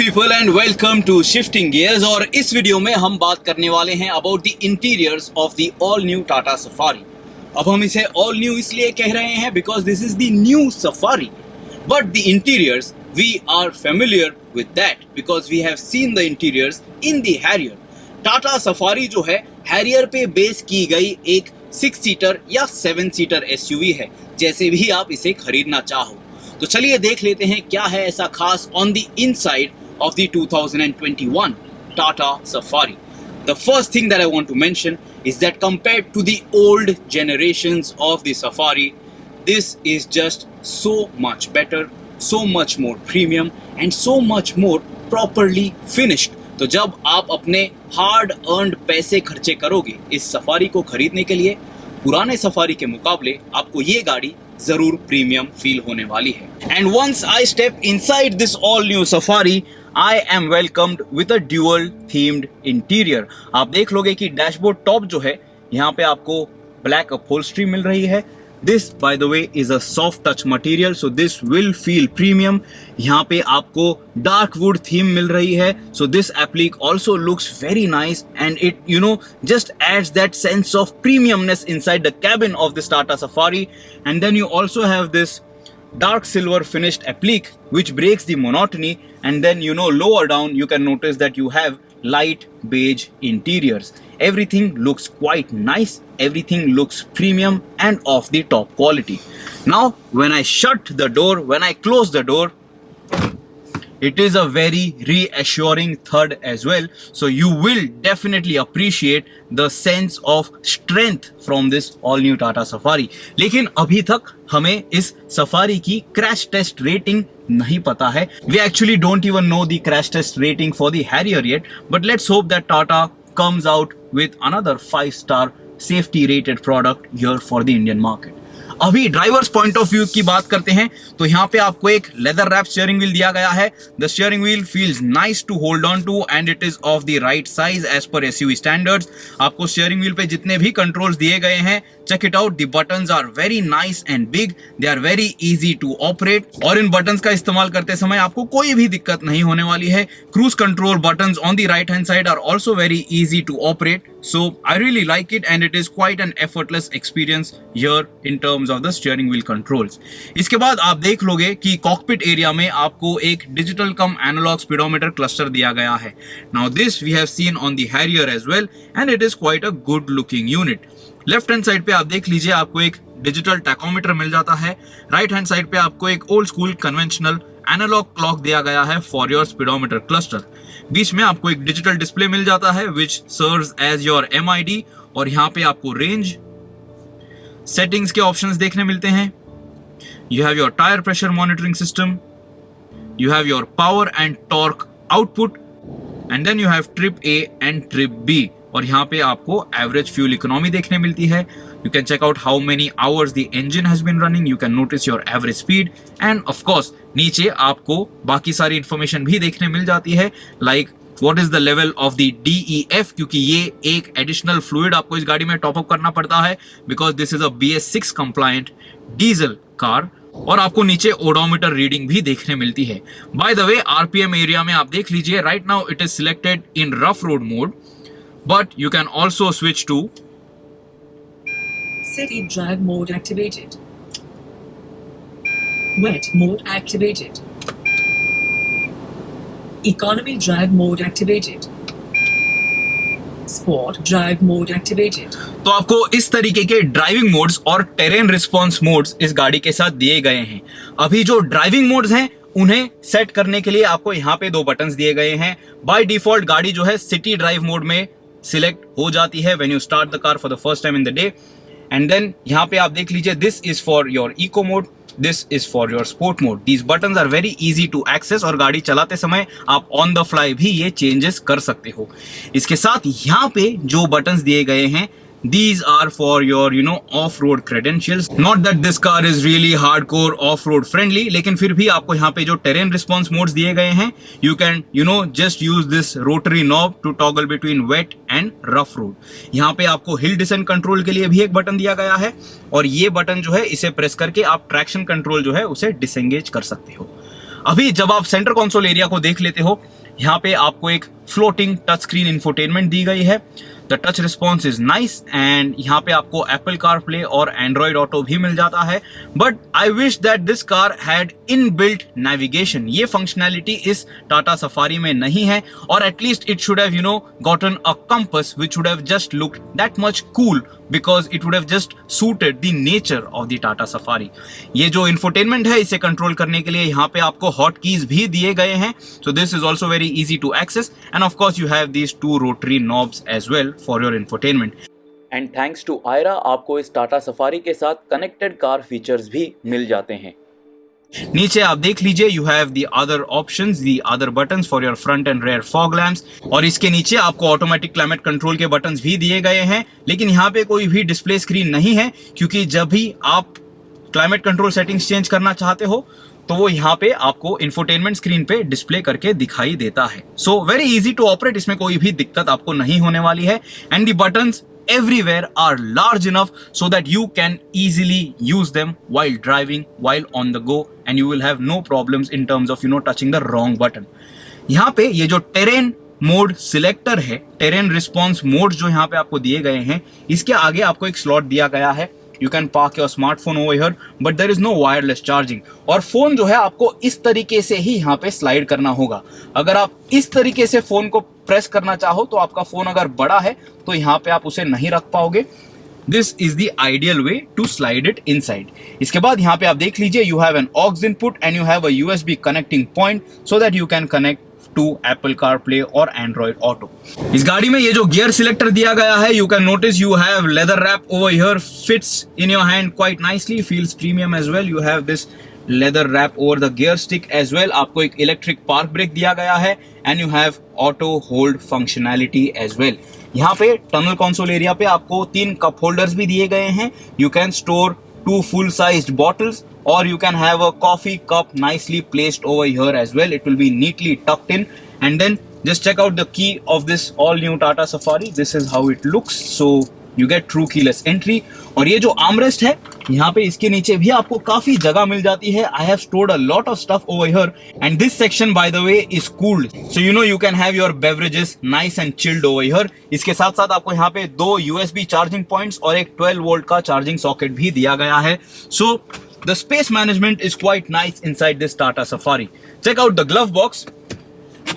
People and welcome to shifting gears. और इस video में हम बात करने वाले हैं about the interiors of the all new Tata Safari. अब हम इसे ऑल न्यू इसलिए कह रहे हैं because this is the new Safari, but the interiors we are familiar with that because we have seen the interiors in the Harrier. Tata Safari जो है Harrier पे बेस की गई एक 6 सीटर या 7 सीटर एसयूवी है, जैसे भी आप इसे खरीदना चाहो। तो चलिए देख लेते हैं क्या है ऐसा खास on the inside of the 2021 Tata Safari. The first thing that I want to mention is that compared to the old generations of the Safari, this is just so much better, so much more premium and so much more properly finished. तो जब आप अपने hard earned पैसे खर्चे करोगे इस safari को खरीदने के लिए, पुराने सफारी के मुकाबले आपको ये गाड़ी जरूर प्रीमियम फील होने वाली है। And once I step inside this all new Safari, I am welcomed with a dual themed interior. आप देख लोगे कि डैशबोर्ड टॉप जो है यहाँ पे आपको ब्लैक अपहोल्स्ट्री मिल रही है। This by the way is a soft touch material, so this will feel premium. यहाँ पे आपको dark wood theme मिल रही है, so this applique also looks very nice and it just adds that sense of premiumness inside the cabin of this Tata Safari. And then you also have this dark silver finished applique which breaks the monotony, and then lower down you can notice that you have light beige interiors. Everything looks quite nice, everything looks premium and of the top quality. Now when I shut the door, when I close the door, it is a very reassuring thud as well, so you will definitely appreciate the sense of strength from this all new Tata Safari. लेकिन अभी तक हमें इस safari की crash test rating नहीं पता है. We actually don't even know the crash test rating for the Harrier yet, but let's hope that Tata comes out with another 5-star safety rated product here for the Indian market. अभी drivers point of view की बात करते हैं तो यहाँ पे आपको एक लेदर रैप स्टीयरिंग व्हील दिया गया है. The steering wheel feels nice to hold on to and it is of the right size as per SUV standards. आपको स्टीयरिंग व्हील पे जितने भी कंट्रोल्स दिए गए हैं, check it out. The buttons are very nice and big, they are very easy to operate और इन buttons का इस्तेमाल करते समय आपको कोई भी दिक्कत नहीं होने वाली है. Cruise control buttons on the right hand side are also very easy to operate. So I really like it and it is quite an effortless experience here in terms of the steering wheel controls. इसके बाद आप देख लोगे कि cockpit area में आपको एक digital कम analogue speedometer cluster दिया गया है. Now this we have seen on the Harrier as well and it is quite a good looking unit. Left hand side पे आप देख लीजिए आपको एक डिजिटल टैकोमीटर मिल जाता है. राइट हैंड साइड पे आपको एक old school conventional analog clock दिया गया है फॉर योर स्पीडोमीटर क्लस्टर. बीच में आपको एक डिजिटल डिस्प्ले मिल जाता है which serves as your MID और यहाँ पे आपको रेंज सेटिंग्स के ऑप्शंस देखने मिलते हैं. You have your tyre pressure monitoring system, you have your power and torque output and then you have trip A and trip B और यहाँ पे आपको एवरेज फ्यूल इकोनॉमी देखने मिलती है. You can check out how many hours the engine has been running. You can notice your average speed and of course नीचे आपको बाकी सारी इंफॉर्मेशन भी देखने मिल जाती है like what is the level of the DEF, क्योंकि ये एक एडिशनल फ्लूइड आपको इस गाड़ी में टॉप अप करना पड़ता है because this is a BS6 compliant diesel car. और आपको नीचे ओडोमीटर रीडिंग भी देखने मिलती है. By the way RPM area में आप देख लीजिए right now it is selected in rough road mode, but you can also switch to City drive mode activated. Wet mode activated. Economy drive mode activated. Sport drive mode activated. तो आपको इस तरीके के driving modes और terrain response modes इस गाड़ी के साथ दिए गए हैं. अभी जो ड्राइविंग मोड्स हैं उन्हें सेट करने के लिए आपको यहाँ पे 2 बटन्स दिए गए हैं. बाय डिफॉल्ट गाड़ी जो है सिटी ड्राइव मोड में सिलेक्ट हो जाती है when you start the car for the first time in the day. And then यहाँ पे आप देख लीजिए this is for your eco mode, this is for your sport mode. These buttons are very easy to access और गाड़ी चलाते समय आप ऑन द फ्लाई भी ये चेंजेस कर सकते हो. इसके साथ यहाँ पे जो बटन्स दिए गए हैं these are for your off-road credentials. Not that this car is really hardcore off-road friendly, लेकिन फिर भी आपको यहाँ पे जो terrain response modes दिए गए हैं, you can just use this rotary knob to toggle between wet and rough road. यहाँ पे आपको hill descent control के लिए भी एक बटन दिया गया है और ये बटन जो है इसे प्रेस करके आप ट्रैक्शन कंट्रोल जो है उसे डिसएंगेज कर सकते हो. अभी जब आप सेंटर कंसोल एरिया को देख लेते हो, यहाँ पे आपको एक फ्लोटिंग टच स्क्रीन इंफोटेनमेंट दी गई है। The touch response is nice and यहाँ पे आपको एप्पल कार प्ले और एंड्रॉइड ऑटो भी मिल जाता है। But I wish that this car had inbuilt navigation. ये फंक्शनैलिटी इस टाटा सफारी में नहीं है, और at least it should have gotten a compass which would have just looked that much cool because it would have just suited the nature of the Tata Safari. ये जो infotainment है इसे कंट्रोल करने के लिए यहाँ पे आपको हॉट कीज भी दिए गए हैं, so this is also very easy to access, and of course you have these 2 rotary knobs as well for your infotainment. And thanks to Aira आपको इस टाटा सफारी के साथ कनेक्टेड कार फीचर्स भी मिल जाते हैं। नीचे आप देख लीजिए, you have the other options, the other buttons for your front and rear fog lamps, और इसके नीचे आपको ऑटोमेटिक क्लाइमेट कंट्रोल के बटन्स भी दिए गए हैं। लेकिन यहाँ पे कोई भी डिस्प्ले स्क्रीन नहीं है, क्योंकि जब भी आप क्लाइमेट कंट्रोल सेटिंग्स चेंज करना चाहते हो तो वो यहाँ पे आपको इंफोटेनमेंट स्क्रीन पे डिस्प्ले करके दिखाई देता है। So very easy to operate, इसमें कोई भी दिक्कत आपको नहीं होने वाली है। And the buttons everywhere are large enough so that you can easily use them while driving, while on the go, and you will have no problems in terms of touching the wrong button. यहाँ पे ये जो terrain mode selector है, terrain response mode जो यहाँ पे आपको दिए गए हैं, इसके आगे आपको एक स्लॉट दिया गया है। You can park your smartphone over here, but there is no wireless charging. और फोन जो है आपको इस तरीके से ही यहाँ पे स्लाइड करना होगा। अगर आप इस तरीके से फोन को प्रेस करना चाहो तो आपका फोन अगर बड़ा है तो यहाँ पे आप उसे नहीं रख पाओगे। This is the ideal way to slide it inside. इसके बाद यहाँ पे आप देख लीजिए, you have an aux input and you have a USB connecting point so that you can connect to Apple CarPlay और Android Auto. इस गाड़ी में ये जो गियर सिलेक्टर दिया गया है, you can notice you have leather wrap over here, fits in your hand quite nicely, feels premium as well. You have this leather wrap over the gear stick as well. आपको एक electric park break दिया गया है and you have auto hold functionality as well. यहाँ पे tunnel console area पे आपको 3 cup holders भी दिए गए हैं. You can store 2 full-sized bottles, or you can have a coffee cup nicely placed over here as well. It will be neatly tucked in. And then just check out the key of this all new Tata Safari. This is how it looks. So you get true keyless entry. और ये जो armrest है, यहाँ पे इसके नीचे भी आपको काफी जगह मिल जाती है. I have stored a lot of stuff over here, and this section by the way is cooled, so you can have your beverages nice and chilled over here. इसके साथ साथ आपको यहाँ पे 2 USB चार्जिंग पॉइंट्स और एक 12 volt का charging socket भी दिया गया है. So the space management is quite nice inside this Tata Safari. Check out the glove box.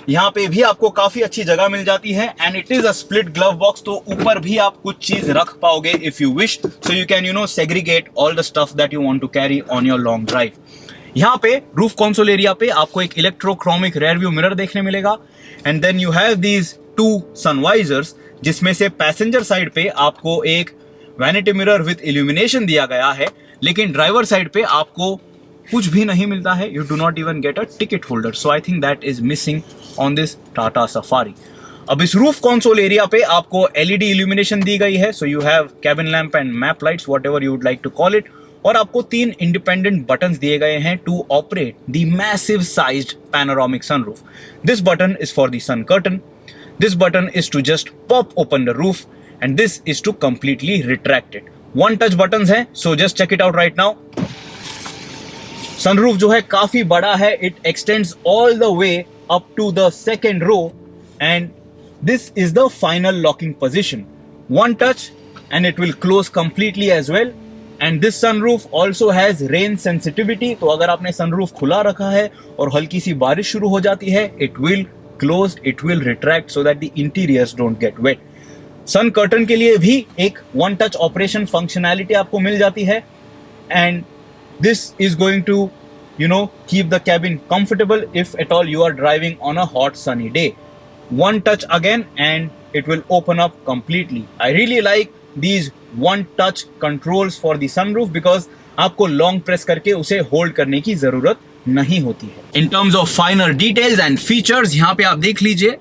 यहाँ पे भी आपको काफी अच्छी जगह मिल जाती है, and it is a split glove box, तो ऊपर भी आप कुछ चीज रख पाओगे if you wish, so you can segregate all the stuff that you want to carry on your long drive. यहाँ पे रूफ कंसोल एरिया पे आपको एक इलेक्ट्रोक्रोमिक रेयर व्यू मिरर देखने मिलेगा, and then you have these 2 sun visors, जिसमें से passenger side पे आपको एक वैनिटी मिरर विथ इल्यूमिनेशन दिया गया है, लेकिन ड्राइवर साइड पे आपको कुछ भी नहीं मिलता है. You do not even get a ticket holder, so I think that is missing on this Tata Safari. अब इस रूफ कंसोल एरिया पे आपको एलईडी इल्यूमिनेशन दी गई है, so you have cabin lamp and map lights, whatever you would like to call it, और आपको 3 independent buttons दिए गए हैं to operate the massive sized panoramic sunroof. This button is for the sun curtain, this button is to just pop open the roof, and this is to completely retract it. 1 touch buttons हैं, so just check it out right now. Sunroof जो है काफी बड़ा है, it extends all the way up to the second row, and this is the final locking position. 1 touch and it will close completely as well. And this sunroof also has rain sensitivity, तो अगर आपने sunroof खुला रखा है और हल्की सी बारिश शुरू हो जाती है, it will close, it will retract so that the interiors don't get wet. Sun curtain के लिए भी एक 1 touch ऑपरेशन फंक्शनैलिटी आपको मिल जाती है, and this is going to keep the cabin comfortable if at all you are driving on a hot sunny day. 1 touch again and it will open up completely. I really like these 1 touch controls for the sunroof because आपको long press करके उसे hold करने की जरूरत नहीं होती है. In terms of finer details and features, यहाँ पे आप देख लीजिए,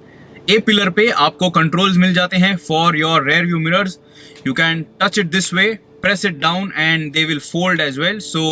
A पिलर पे आपको कंट्रोल्स मिल जाते हैं for your rear view mirrors. You can touch it this way, press it down and they will fold as well, so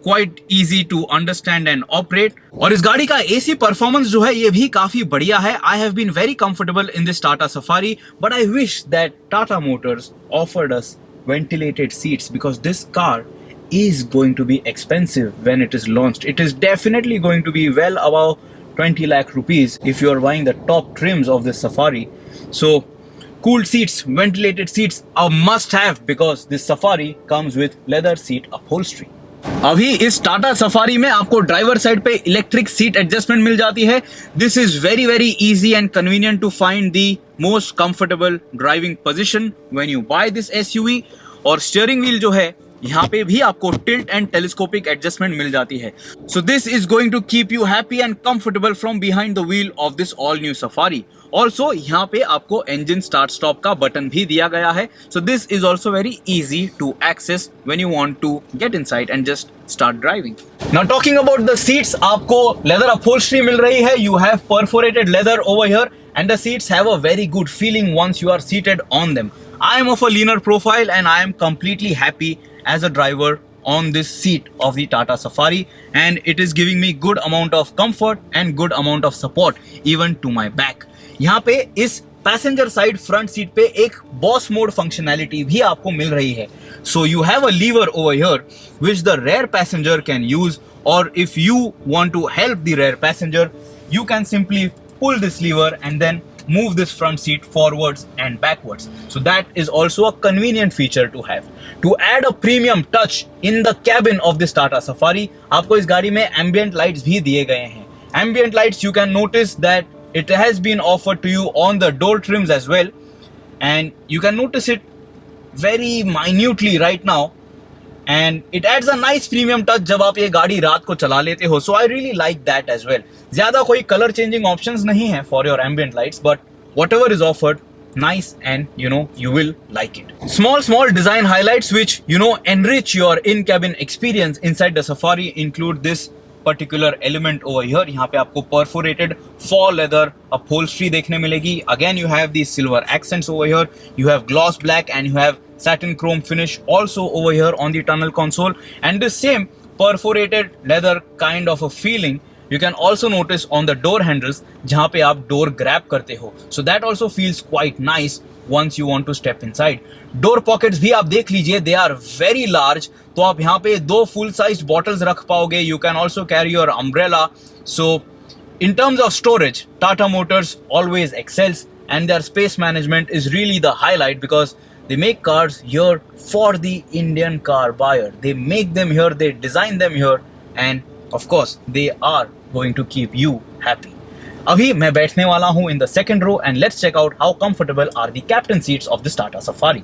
quite easy to understand and operate. और इस गाड़ी का AC परफॉर्मेंस जो है ये भी काफी बढ़िया है. I have been very comfortable in this Tata Safari, but I wish that Tata Motors offered us ventilated seats because this car is going to be expensive when it is launched. It is definitely going to be well above 20 lakh rupees if you are buying the top trims of this Safari. So cooled seats, ventilated seats are must have because this Safari comes with leather seat upholstery. अभी इस Tata Safari में आपको driver side पे electric seat adjustment मिल जाती है. This is very very easy and convenient to find the most comfortable driving position when you buy this SUV. और steering wheel जो है यहाँ पे भी आपको टिल्ट एंड टेलीस्कोपिक एडजस्टमेंट मिल जाती है. So this is going to keep you happy and comfortable from behind the wheel of this all new Safari. Also यहाँ पे आपको इंजन स्टार्ट स्टॉप का बटन भी दिया गया है. So this is also very easy to access when you want to get inside and just start driving. Now talking about the seats, आपको leather upholstery मिल रही है. You have perforated leather over here and the seats have a very good feeling once you are seated on them. I am of a leaner profile and I am completely happy as a driver on this seat of the Tata Safari, and it is giving me good amount of comfort and good amount of support even to my back. यहाँ पे इस passenger side front seat पे एक boss mode functionality भी आपको मिल रही है. So you have a lever over here which the rear passenger can use, or if you want to help the rear passenger, you can simply pull this lever and then move this front seat forwards and backwards. So that is also a convenient feature to have. To add a premium touch in the cabin of this Tata Safari, आपको इस गाड़ी में ambient lights भी दिए गए हैं. Ambient lights, you can notice that it has been offered to you on the door trims as well, and you can notice it very minutely right now, and it adds a nice premium touch जब आप ये गाड़ी रात को चला लेते हो. So I really like that as well. ज्यादा कोई कलर चेंजिंग ऑप्शंस नहीं है for your ambient lights, but whatever is offered, nice, and you will like it. Small design highlights which enrich your in-cabin experience inside the Safari include this particular element over here. यहाँ पे आपको perforated faux leather upholstery देखने मिलेगी. Again you have these silver accents over here. You have gloss black and you have satin chrome finish also over here on the tunnel console, and the same perforated leather kind of a feeling you can also notice on the door handles जहाँ पे आप door grab करते हो. So that also feels quite nice once you want to step inside. Door pockets भी आप देख लीजिए, they are very large. तो आप यहाँ पे 2 full sized bottles रख पाओगे. You can also carry your umbrella. So in terms of storage, Tata Motors always excels, and their space management is really the highlight because they make cars here for the Indian car buyer. They make them here, they design them here, and of course they are going to keep you happy. अभी मैं बैठने वाला हूं in the second row, and let's check out how comfortable are the captain seats of this Tata Safari.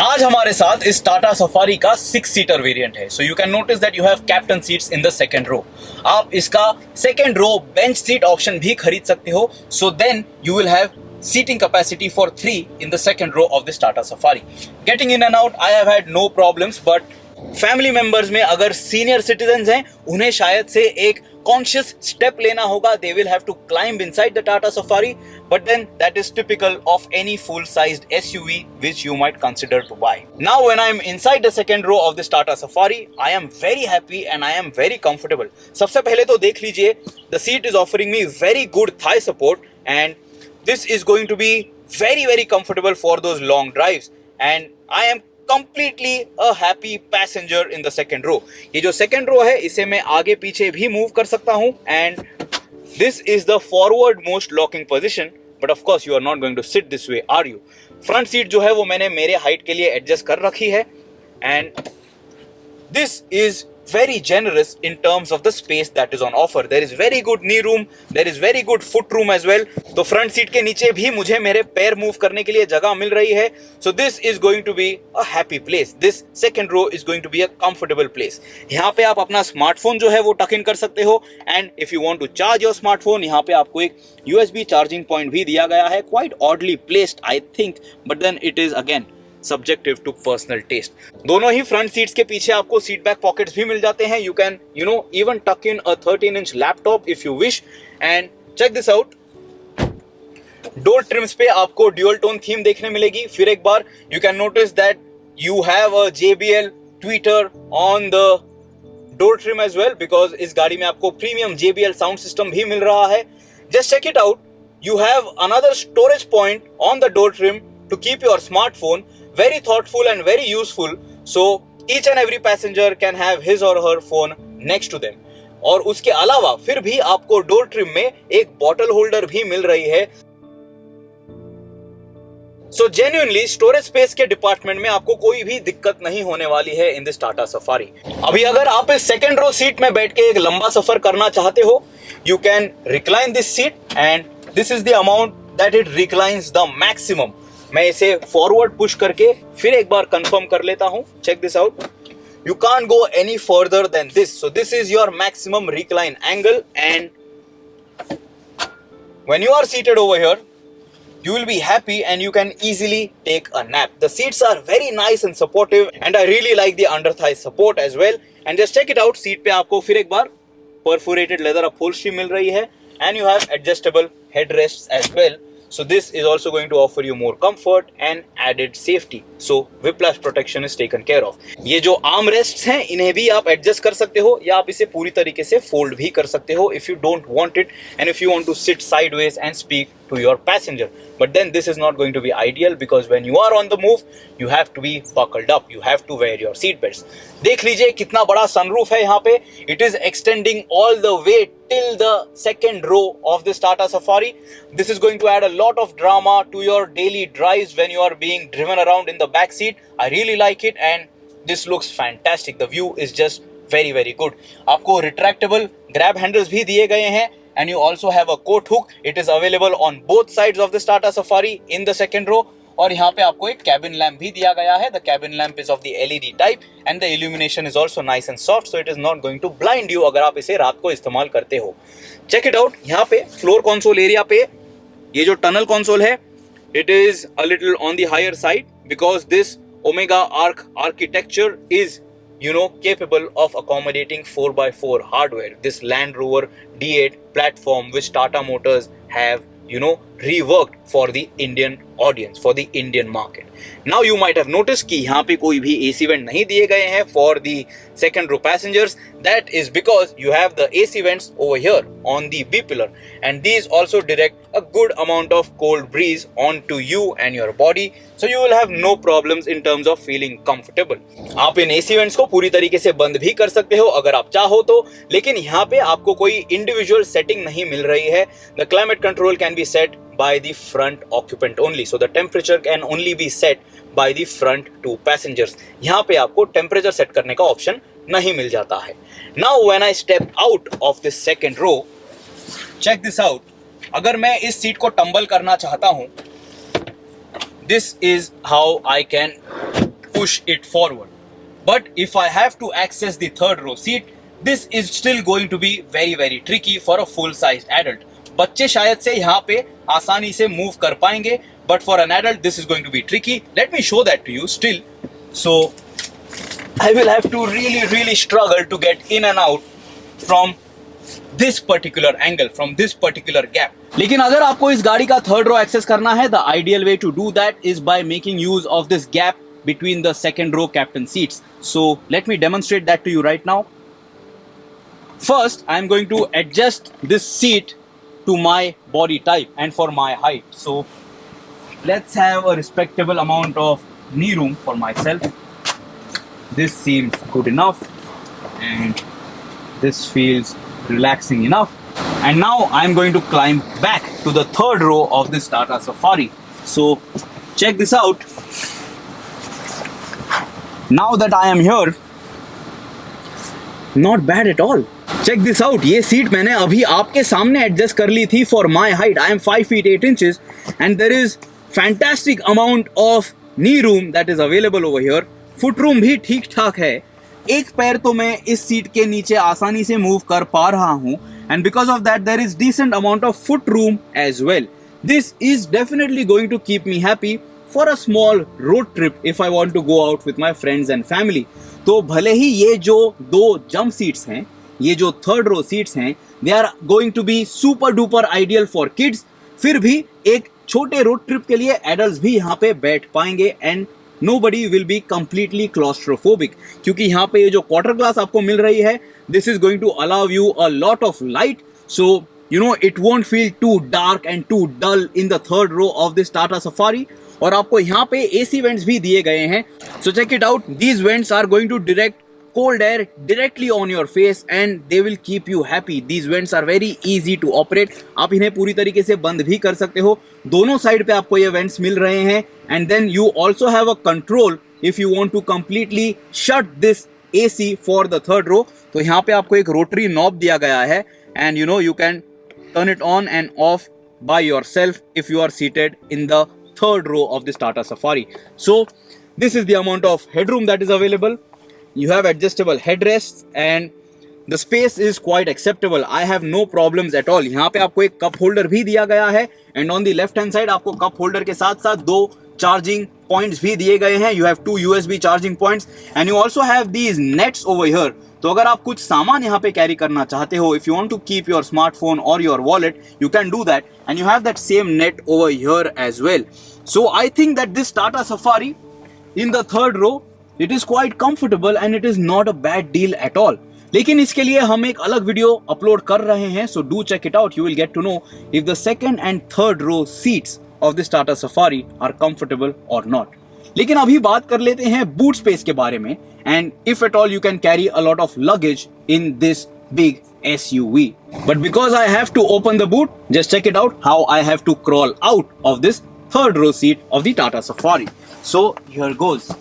आज हमारे साथ इस Tata safari का 6-सीटर वेरिएंट है. So you can notice that you have captain seats in the second row. आप इसका second row bench seat option भी खरीद सकते हो. So then you will have seating capacity for 3 in the second row of this Tata Safari. Getting in and out, I have had no problems, but family members में अगर senior citizens हैं, उन्हें शायद से एक कॉन्शियस स्टेप लेना होगा. They will have to climb inside the Tata Safari, but then that is typical of any full sized SUV which you might consider to buy. Now when I am inside the second row of this Tata Safari, I am very happy and I am very comfortable. सबसे पहले तो देख लीजिए, the seat is offering me very good thigh support, and this is going to be very very comfortable for those long drives, and I am completely a happy passenger in the second row. ये जो second row है, इसे मैं आगे पीछे भी move कर सकता हूँ, and this is the forward most locking position, but of course you are not going to sit this way, are you? Front seat जो है वो मैंने मेरे height के लिए adjust कर रखी है, and this is very generous in terms of the space that is on offer. There is very good knee room, there is very good foot room as well. तो front seat के नीचे भी मुझे मेरे पैर move करने के लिए जगह मिल रही है. So this is going to be a happy place. This second row is going to be a comfortable place. यहाँ पे आप अपना स्मार्टफोन जो है वो टक इन कर सकते हो, and if you want to charge your smartphone, यहाँ पे आपको एक USB charging point भी दिया गया है. Quite oddly placed, I think, but then it is again subjective to personal taste. दोनों ही फ्रंट सीट्स के पीछे आपको सीट बैक पॉकेट्स भी मिल जाते हैं. You can even tuck in a 13-inch laptop if you wish. And check this out. Door TRIMS पे आपको dual tone theme देखने मिलेगी. फिर एक बार you can notice that you have a JBL tweeter on the door trim as well, because इस गाड़ी में आपको प्रीमियम JBL साउंड सिस्टम भी मिल रहा है. Just check it out. You have another storage point on the door trim to keep your smartphone. Very thoughtful and very useful, so each and every passenger can have his or her phone next to them. और उसके अलावा फिर भी आपको door trim में एक bottle holder भी मिल रही है। सो जेन्युइनली स्टोरेज स्पेस के डिपार्टमेंट में आपको कोई भी दिक्कत नहीं होने वाली है इन दिस टाटा सफारी। अभी अगर आप इस सेकंड रो सीट में बैठ के एक लंबा सफर करना चाहते हो, you can recline this seat and this is the amount that it reclines the maximum. मैं इसे फॉरवर्ड पुश करके फिर एक बार कंफर्म कर लेता हूं। Check this out, you can't go any further than this. So this is your maximum recline angle, and when you are seated over here, you will be happy and you can easily take a nap. The seats are very nice and supportive, and I really like the under thigh support as well. And just check it out, seat पे आपको फिर एक बार perforated leather upholstery मिल रही है, and you have adjustable headrests as well. So this is also going to offer you more comfort and added safety. So whiplash protection is taken care of. ये जो arm rests हैं इन्हें भी आप adjust कर सकते हो या आप इसे पूरी तरीके से fold भी कर सकते हो if you don't want it and if you want to sit sideways and speak to your passenger. But then this is not going to be ideal because when you are on the move, you have to be buckled up. You have to wear your seat belts. देख लीजिए कितना बड़ा sunroof है यहाँ पे. It is extending all the way till the second row of this Tata Safari. This is going to add a lot of drama to your daily drives when you are being driven around in the back seat. I really like it and this looks fantastic. The view is just very very good. आपको retractable grab handles भी दिए गए हैं and you also have a coat hook. It is available on both sides of this Tata Safari in the second row. और यहाँ पे आपको एक cabin lamp भी दिया गया है. The cabin lamp is of the LED type and the illumination is also nice and soft, so it is not going to blind you अगर आप इसे रात को इस्तेमाल करते हो. Check it out. यहाँ पे floor console area पे ये जो tunnel console है, it is a little on the higher side because this Omega Arc architecture is capable of accommodating 4x4 hardware. This Land Rover D8 platform which Tata Motors have reworked for the Indian audience, for the Indian market. Now you might have noticed कि यहाँ पे कोई भी AC vent नहीं दिए गए हैं for the second row passengers. That is because you have the AC vents over here on the B pillar, and these also direct a good amount of cold breeze onto you and your body, so you will have no problems in terms of feeling comfortable. आप इन AC vents को पूरी तरीके से बंद भी कर सकते हो अगर आप चाहो तो, लेकिन यहाँ पे आपको कोई individual setting नहीं मिल रही है. The climate control can be set by the front occupant only, so the temperature can only be set by the front two passengers. यहाँ पे आपको temperature set करने का option नहीं मिल जाता है. Now when I step out of this second row, check this out. अगर मैं इस सीट को टम्बल करना चाहता हूँ, this is how I can push it forward. But if I have to access the third row seat, this is still going to be very very tricky for a full-sized adult. बच्चे शायद से यहाँ पे आसानी से move कर पाएंगे, but for an adult this is going to be tricky. Let me show that to you still. So I will have to really struggle to get in and out from this particular angle, from this particular gap. लेकिन अगर आपको इस गाड़ी का third row access करना है, the ideal way to do that is by making use of this gap between the second row captain seats. So let me demonstrate that to you right now. First, I am going to adjust this seat to my body type and for my height. So let's have a respectable amount of knee room for myself. This seems good enough and this feels relaxing enough. And now I'm going to climb back to the third row of this Tata Safari. So check this out. Now that I am here, not bad at all. Check this out. ये seat मैंने अभी आपके सामने adjust कर ली थी for my height. I am 5 feet 8 inches and there is fantastic amount of knee room that is available over here. Foot room भी ठीक ठाक है. एक पैर तो मैं इस सीट के नीचे आसानी से मूव कर पा रहा हूँ and because of that there is decent amount of foot room as well. This is definitely going to keep me happy for a small road trip if I want to go out with my friends and family. तो भले ही ये जो दो jump seats हैं, ये जो third row seats हैं, they are going to be super duper ideal for kids, फिर भी एक छोटे रोड ट्रिप के लिए एडल्ट्स भी यहाँ पे बैठ पाएंगे and nobody will be completely claustrophobic, क्योंकि यहाँ पे ये जो क्वार्टर ग्लास आपको मिल रही है, this is going to allow you a lot of light, so it won't feel too dark and too dull in the third row of this Tata Safari. और आपको यहाँ पे AC vents भी दिए गए हैं. So check it out. These vents are going to direct cold air directly on your face and they will keep you happy. These vents are very easy to operate. आप इन्हें पूरी तरीके से बंद भी कर सकते हो. दोनों साइड पे आपको ये vents मिल रहे हैं. And then you also have a control if you want to completely shut this AC for the third row. तो यहाँ पे आपको एक rotary knob दिया गया है and you can turn it on and off by yourself if you are seated in the third row of this Tata Safari. So this is the amount of headroom that is available. You have adjustable headrests and the space is quite acceptable. I have no problems at all. यहाँ पे आपको एक cup holder भी दिया गया है and on the left hand side आपको cup holder के साथ साथ दो charging points भी दिए गए हैं. You have two USB charging points and you also have these nets over here. तो अगर आप कुछ सामान यहाँ पे कैरी करना चाहते हो, if you want to keep your smartphone or your wallet, you can do that and you have that same net over here as well. So I think that this Tata Safari in the third row, it is quite comfortable and it is not a bad deal at all. लेकिन इसके लिए हम एक अलग video upload कर रहे हैं, so do check it out. You will get to know if the second and third row seats of this Tata Safari are comfortable or not. लेकिन अभी बात कर लेते हैं बूट स्पेस के बारे में and if at all you can carry a lot of luggage in this big SUV. But because I have to open the boot, just check it out how I have to crawl out of this third row seat of the Tata Safari. So here goes.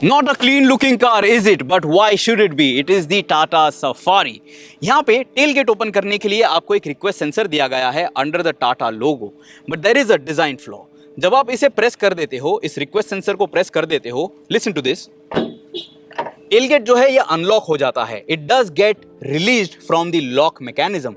Not a clean looking car, is it? But why should it be? It is the Tata Safari. यहाँ पे tailgate open करने के लिए आपको एक request sensor दिया गया है under the Tata logo. But there is a design flaw. जब आप इसे प्रेस कर देते हो, इस रिक्वेस्ट सेंसर को प्रेस कर देते हो, लिसन टू दिस, टेलगेट जो है ये अनलॉक हो जाता है. It does get released from the lock mechanism.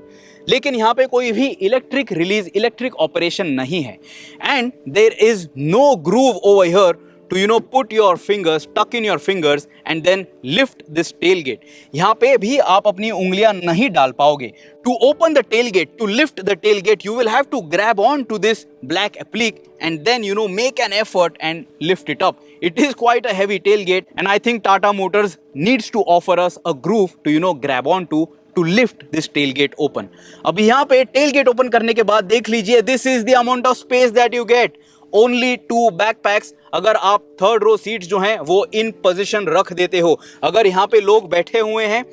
लेकिन यहाँ पे कोई भी इलेक्ट्रिक रिलीज, इलेक्ट्रिक ऑपरेशन नहीं है. And there is no groove over here to put your fingers, tuck in your fingers and then lift this tailgate. यहाँ पे भी आप अपनी उंगलियां नहीं डाल पाओगे. To open the tailgate, to lift the tailgate, you will have to grab on to this black applique and then make an effort and lift it up. It is quite a heavy tailgate and I think Tata Motors needs to offer us a groove to grab on to lift this tailgate open. अब यहाँ पे tailgate open करने के बाद देख लीजिए, this is the amount of space that you get. Only 2 backpacks. अगर आप थर्ड रो सीट्स जो हैं वो इन पोजीशन रख देते हो, अगर यहाँ पे लोग बैठे हुए हैं,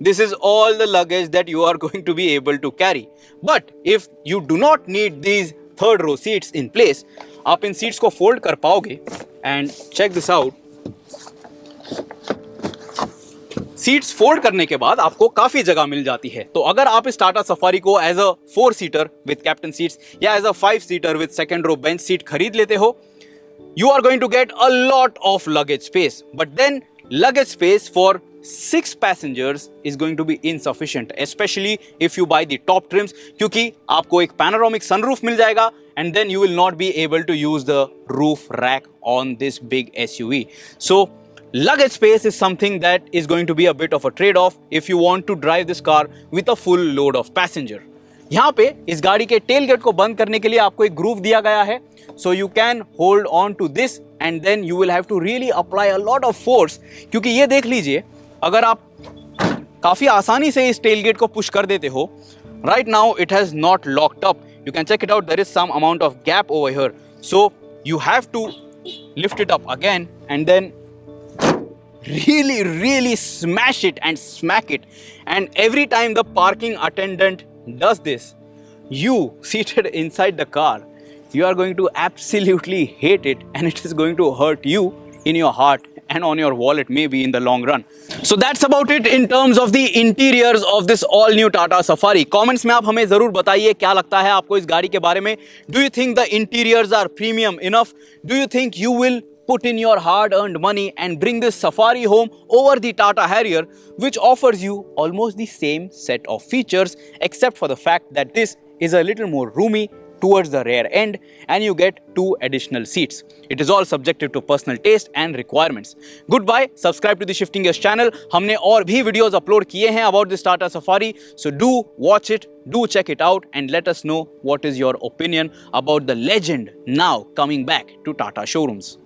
this is all the luggage that you are going to be able to carry. But if you do not need these third row seats in place, आप इन सीट्स को फोल्ड कर पाओगे. And check this out. Seats fold करने के बाद आपको काफी जगह मिल जाती है. तो अगर आप इस टाटा सफारी को as a 4 seater with captain seats या as a 5 seater with second row bench seat खरीद लेते हो, you are going to get a lot of luggage space. But then luggage space for 6 passengers is going to be insufficient, especially if you buy the top trims, क्योंकि आपको एक panoramic sunroof मिल जाएगा and then you will not be able to use the roof rack on this big SUV. So luggage space is something that is going to be a bit of a trade-off if you want to drive this car with a full load of passenger. यहाँ पे इस गाड़ी के tailgate को बंद करने के लिए आपको एक ग्रूव दिया गया है. So you can hold on to this and then you will have to really apply a lot of force. क्योंकि ये देख लीजिए, अगर आप काफी आसानी से इस टेलगेट को पुश कर देते हो, right now it has not locked up. You can check it out. There is some amount of gap over here. So you have to lift it up again and then really smash it and smack it. And every time the parking attendant does this, you seated inside the car, you are going to absolutely hate it and it is going to hurt you in your heart and on your wallet maybe in the long run. So that's about it in terms of the interiors of this all new Tata Safari. Comments में आप हमें जरूर बताइए क्या लगता है आपको इस गाड़ी के बारे में. Do you think the interiors are premium enough? Do you think you will put in your hard-earned money and bring this Safari home over the Tata Harrier, which offers you almost the same set of features, except for the fact that this is a little more roomy towards the rear end and you get 2 additional seats. It is all subjective to personal taste and requirements. Goodbye. Subscribe to the Shifting Gears channel. हमने और भी videos upload किए हैं about this Tata Safari. So do watch it, do check it out and let us know what is your opinion about the legend now coming back to Tata showrooms.